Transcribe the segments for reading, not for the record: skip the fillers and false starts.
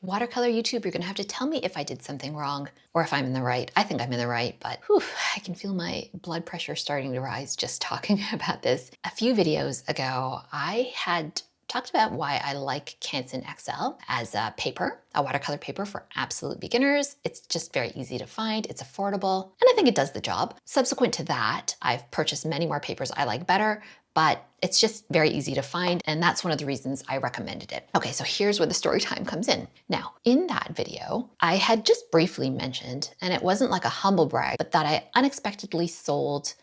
Watercolor YouTube, you're gonna have to tell me if I did something wrong or if I'm in the right. I think I'm in the right, but whew, I can feel my blood pressure starting to rise just talking about this. A few videos ago, I had talked about why I like Canson XL as a paper, a watercolor paper for absolute beginners. It's just very easy to find, it's affordable, and I think it does the job. Subsequent to that, I've purchased many more papers I like better, but it's just very easy to find, and that's one of the reasons I recommended it. Okay, so here's where the story time comes in. Now, in that video, I had just briefly mentioned, and it wasn't like a humble brag, but that I unexpectedly sold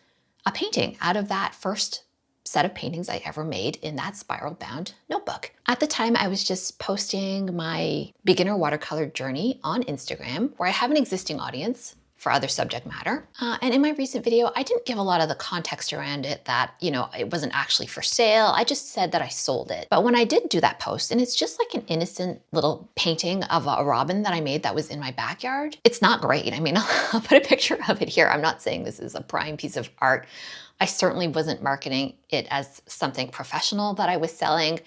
a painting out of that first set of paintings I ever made in that spiral bound notebook. At the time, I was just posting my beginner watercolor journey on Instagram, where I have an existing audience for other subject matter. And in my recent video, I didn't give a lot of the context around it that, it wasn't actually for sale. I just said that I sold it. But when I did do that post, and it's just like an innocent little painting of a robin that I made that was in my backyard. It's not great. I mean, I'll put a picture of it here. I'm not saying this is a prime piece of art. I certainly wasn't marketing it as something professional that I was selling.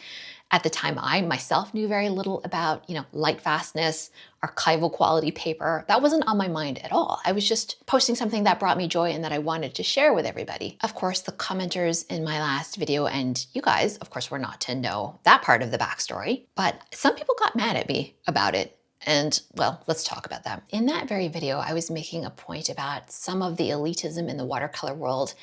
At the time, I myself knew very little about, light fastness, archival quality paper. That wasn't on my mind at all. I was just posting something that brought me joy and that I wanted to share with everybody. Of course, the commenters in my last video and you guys, of course, were not to know that part of the backstory, but some people got mad at me about it. And well, let's talk about that. In that very video, I was making a point about some of the elitism in the watercolor world,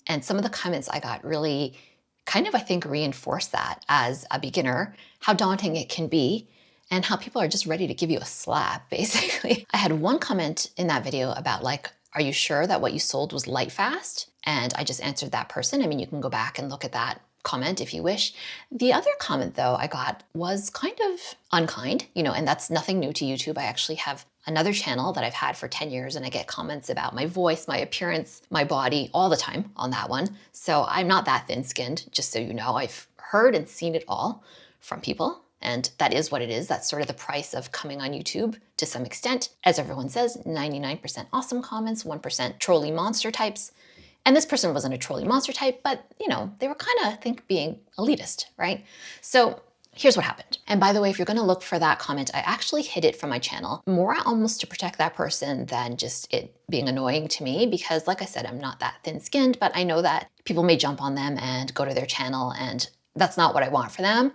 and some of the comments I got really kind of, I think, reinforced that as a beginner, how daunting it can be and how people are just ready to give you a slap, basically. I had one comment in that video about like, are you sure that what you sold was light fast? And I just answered that person. I mean, you can go back and look at that comment if you wish. The other comment though I got was kind of unkind, and that's nothing new to YouTube. I actually have another channel that I've had for 10 years and I get comments about my voice, my appearance, my body all the time on that one. So I'm not that thin-skinned, just so you know. I've heard and seen it all from people, and that is what it is. That's sort of the price of coming on YouTube to some extent. As everyone says, 99% awesome comments, 1% trolly monster types. And this person wasn't a trolly monster type, but they were kind of, I think, being elitist, right? So here's what happened. And by the way, if you're gonna look for that comment, I actually hid it from my channel, more almost to protect that person than just it being annoying to me, because like I said, I'm not that thin-skinned, but I know that people may jump on them and go to their channel, and that's not what I want for them.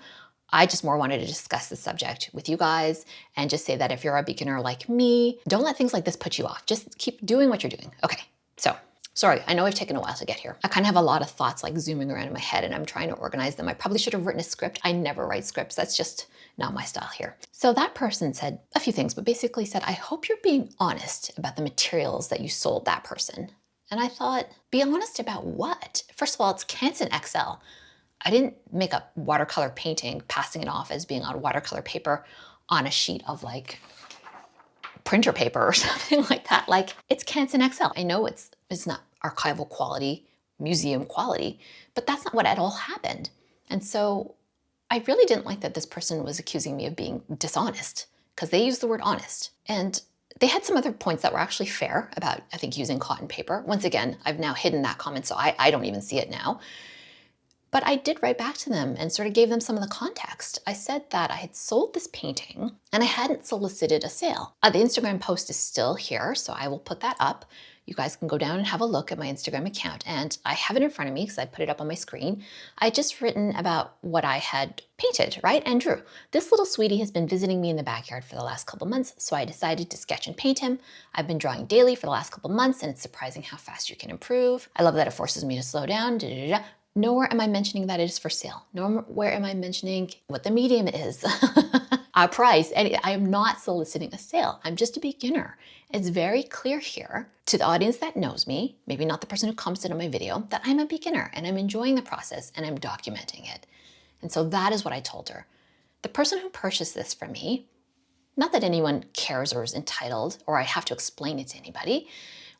I just more wanted to discuss the subject with you guys and just say that if you're a beginner like me, don't let things like this put you off. Just keep doing what you're doing. Okay, so sorry, I know I've taken a while to get here. I kind of have a lot of thoughts like zooming around in my head and I'm trying to organize them. I probably should have written a script. I never write scripts. That's just not my style here. So that person said a few things, but basically said, I hope you're being honest about the materials that you sold that person. And I thought, be honest about what? First of all, it's Canson XL. I didn't make a watercolor painting, passing it off as being on watercolor paper on a sheet of like printer paper or something like that. Like, it's Canson XL. I know it's not archival quality, museum quality, but that's not what at all happened. And so I really didn't like that this person was accusing me of being dishonest, because they used the word honest. And they had some other points that were actually fair about, I think, using cotton paper. Once again, I've now hidden that comment, so I don't even see it now. But I did write back to them and sort of gave them some of the context. I said that I had sold this painting and I hadn't solicited a sale. The Instagram post is still here, so I will put that up. You guys can go down and have a look at my Instagram account, and I have it in front of me because I put it up on my screen. I just written about what I had painted, right, and drew. This little sweetie has been visiting me in the backyard for the last couple months, so I decided to sketch and paint him. I've been drawing daily for the last couple months, and it's surprising how fast you can improve. I love that it forces me to slow down. Nowhere am I mentioning that it is for sale. Nowhere am I mentioning what the medium is, a price. And I am not soliciting a sale. I'm just a beginner. It's very clear here to the audience that knows me, maybe not the person who commented on my video, that I'm a beginner and I'm enjoying the process and I'm documenting it. And so that is what I told her. The person who purchased this from me, not that anyone cares or is entitled or I have to explain it to anybody,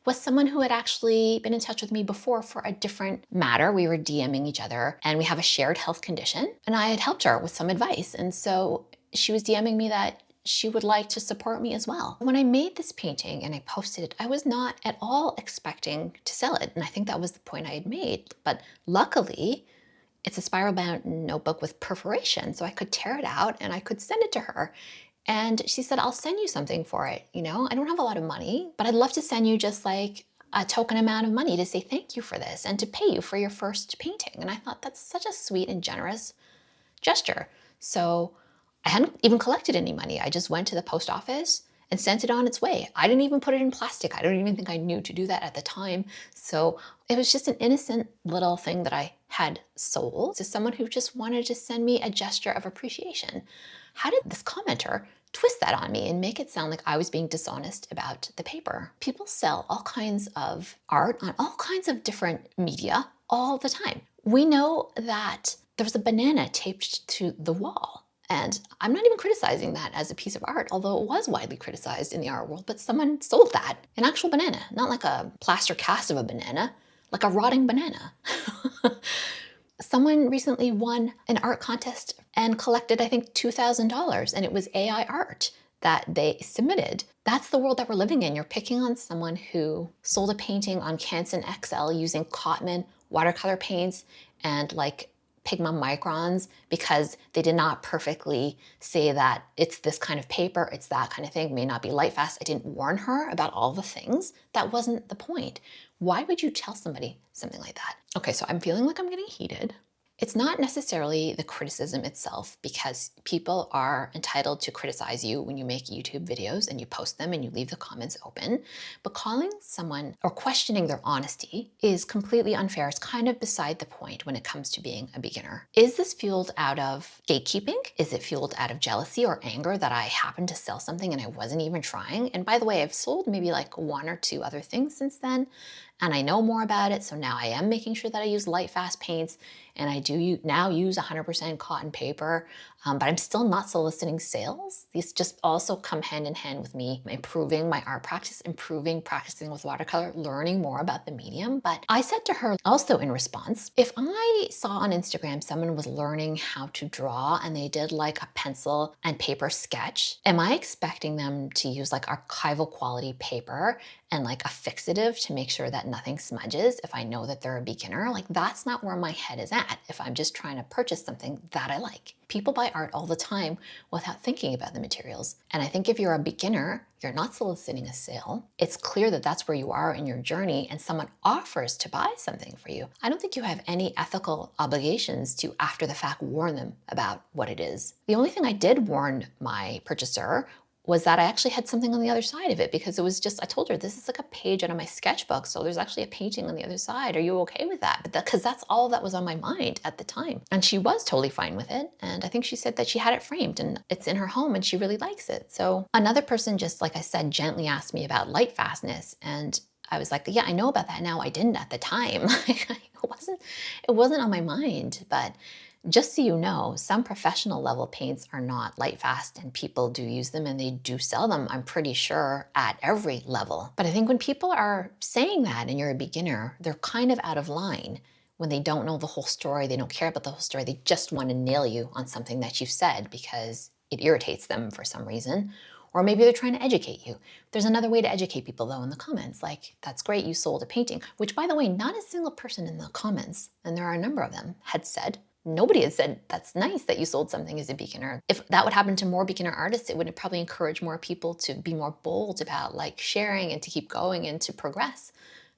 was someone who had actually been in touch with me before for a different matter. We were DMing each other and we have a shared health condition, and I had helped her with some advice. And so she was DMing me that she would like to support me as well. When I made this painting and I posted it, I was not at all expecting to sell it. And I think that was the point I had made. But luckily, it's a spiral bound notebook with perforation, so I could tear it out and I could send it to her. And she said, I'll send you something for it. You know, I don't have a lot of money, but I'd love to send you just like a token amount of money to say thank you for this and to pay you for your first painting. And I thought that's such a sweet and generous gesture. So I hadn't even collected any money. I just went to the post office and sent it on its way. I didn't even put it in plastic. I don't even think I knew to do that at the time. So it was just an innocent little thing that I had sold to someone who just wanted to send me a gesture of appreciation. How did this commenter twist that on me and make it sound like I was being dishonest about the paper? People sell all kinds of art on all kinds of different media all the time. We know that there was a banana taped to the wall. And I'm not even criticizing that as a piece of art, although it was widely criticized in the art world, but someone sold that, an actual banana, not like a plaster cast of a banana, like a rotting banana. Someone recently won an art contest and collected, I think, $2,000, and it was AI art that they submitted. That's the world that we're living in. You're picking on someone who sold a painting on Canson XL using Cotman watercolor paints and like Pigma microns because they did not perfectly say that it's this kind of paper, it's that kind of thing, it may not be light fast. I didn't warn her about all the things. That wasn't the point. Why would you tell somebody something like that? Okay, so I'm feeling like I'm getting heated. It's not necessarily the criticism itself, because people are entitled to criticize you when you make YouTube videos and you post them and you leave the comments open. But calling someone or questioning their honesty is completely unfair. It's kind of beside the point when it comes to being a beginner. Is this fueled out of gatekeeping? Is it fueled out of jealousy or anger that I happened to sell something and I wasn't even trying? And by the way, I've sold maybe like one or two other things since then, and I know more about it. So now I am making sure that I use light fast paints, and I do now use 100% cotton paper, but I'm still not soliciting sales. These just also come hand in hand with me improving my art practice, practicing with watercolor, learning more about the medium. But I said to her also in response, if I saw on Instagram someone was learning how to draw and they did like a pencil and paper sketch, am I expecting them to use like archival quality paper and like a fixative to make sure that nothing smudges if I know that they're a beginner? Like, that's not where my head is at if I'm just trying to purchase something that I like. People buy art all the time without thinking about the materials. And I think if you're a beginner, you're not soliciting a sale. It's clear that that's where you are in your journey and someone offers to buy something for you. I don't think you have any ethical obligations to, after the fact, warn them about what it is. The only thing I did warn my purchaser was that I actually had something on the other side of it, because it was just, I told her, this is like a page out of my sketchbook, so there's actually a painting on the other side. Are you okay with that? But because that's all that was on my mind at the time. And she was totally fine with it. And I think she said that she had it framed and it's in her home and she really likes it. So another person, just like I said, gently asked me about light fastness. And I was like, yeah, I know about that now. I didn't at the time. It wasn't on my mind. But just so you know, some professional level paints are not light fast, and people do use them and they do sell them, I'm pretty sure, at every level. But I think when people are saying that and you're a beginner, they're kind of out of line when they don't know the whole story. They don't care about the whole story. They just want to nail you on something that you've said because it irritates them for some reason. Or maybe they're trying to educate you. There's another way to educate people though in the comments, like, that's great, you sold a painting, which by the way, not a single person in the comments, and there are a number of them, had said. Nobody has said, that's nice that you sold something as a beginner. If that would happen to more beginner artists, it would probably encourage more people to be more bold about like sharing and to keep going and to progress.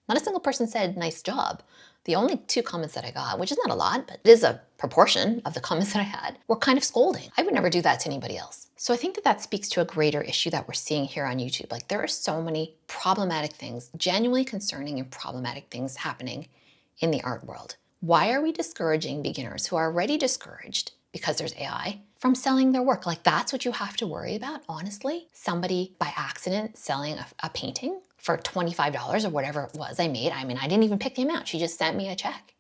Not a single person said, nice job. The only 2 comments that I got, which is not a lot, but it is a proportion of the comments that I had, were kind of scolding. I would never do that to anybody else. So I think that speaks to a greater issue that we're seeing here on YouTube. Like, there are so many problematic things, genuinely concerning and problematic things happening in the art world. Why are we discouraging beginners who are already discouraged because there's AI from selling their work? Like, that's what you have to worry about, honestly? Somebody by accident selling a painting for $25 or whatever it was I made. I mean, I didn't even pick the amount. She just sent me a check.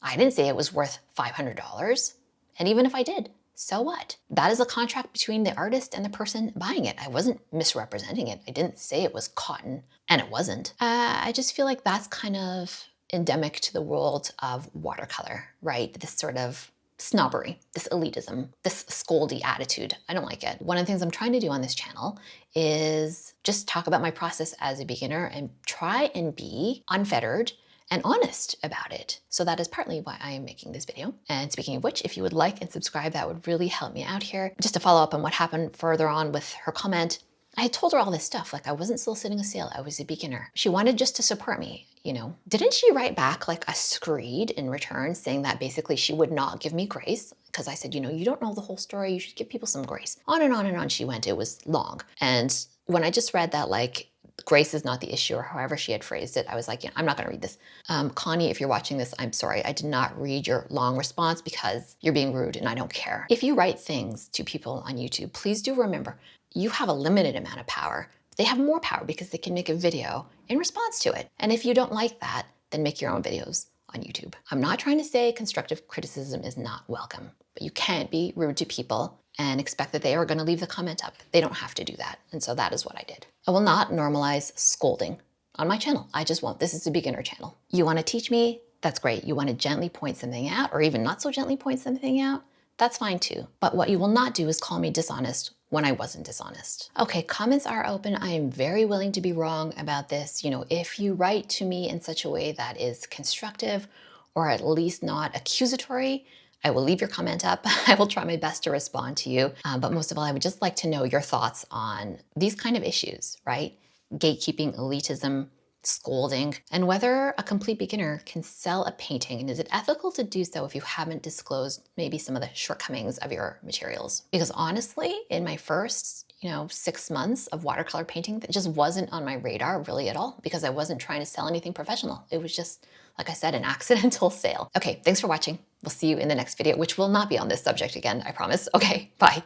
I didn't say it was worth $500. And even if I did, so what? That is a contract between the artist and the person buying it. I wasn't misrepresenting it. I didn't say it was cotton, and it wasn't. I just feel like that's kind of endemic to the world of watercolor, right? This sort of snobbery, this elitism, this scoldy attitude. I don't like it. One of the things I'm trying to do on this channel is just talk about my process as a beginner and try and be unfettered and honest about it. So that is partly why I am making this video. And speaking of which, if you would like and subscribe, that would really help me out here. Just to follow up on what happened further on with her comment, I had told her all this stuff, like I wasn't soliciting a sale, I was a beginner. She wanted just to support me, you know. Didn't she write back like a screed in return saying that basically she would not give me grace? Because I said, you know, you don't know the whole story, you should give people some grace. On and on and on she went, it was long. And when I just read that, like, grace is not the issue, or however she had phrased it, I was like, yeah, I'm not gonna read this. Connie, if you're watching this, I'm sorry. I did not read your long response because you're being rude and I don't care. If you write things to people on YouTube, please do remember, you have a limited amount of power. They have more power because they can make a video in response to it. And if you don't like that, then make your own videos on YouTube. I'm not trying to say constructive criticism is not welcome, but you can't be rude to people and expect that they are gonna leave the comment up. They don't have to do that. And so that is what I did. I will not normalize scolding on my channel. I just won't. This is a beginner channel. You wanna teach me? That's great. You wanna gently point something out, or even not so gently point something out? That's fine too. But what you will not do is call me dishonest when I wasn't dishonest. Okay, comments are open. I am very willing to be wrong about this. You know, if you write to me in such a way that is constructive or at least not accusatory, I will leave your comment up. I will try my best to respond to you. But most of all, I would just like to know your thoughts on these kind of issues, right? Gatekeeping, elitism, scolding, and whether a complete beginner can sell a painting, and is it ethical to do so if you haven't disclosed maybe some of the shortcomings of your materials? Because honestly, in my first, 6 months of watercolor painting, that just wasn't on my radar really at all, because I wasn't trying to sell anything professional. It was just, like I said, an accidental sale. Okay, thanks for watching. We'll see you in the next video, which will not be on this subject again, I promise. Okay, bye.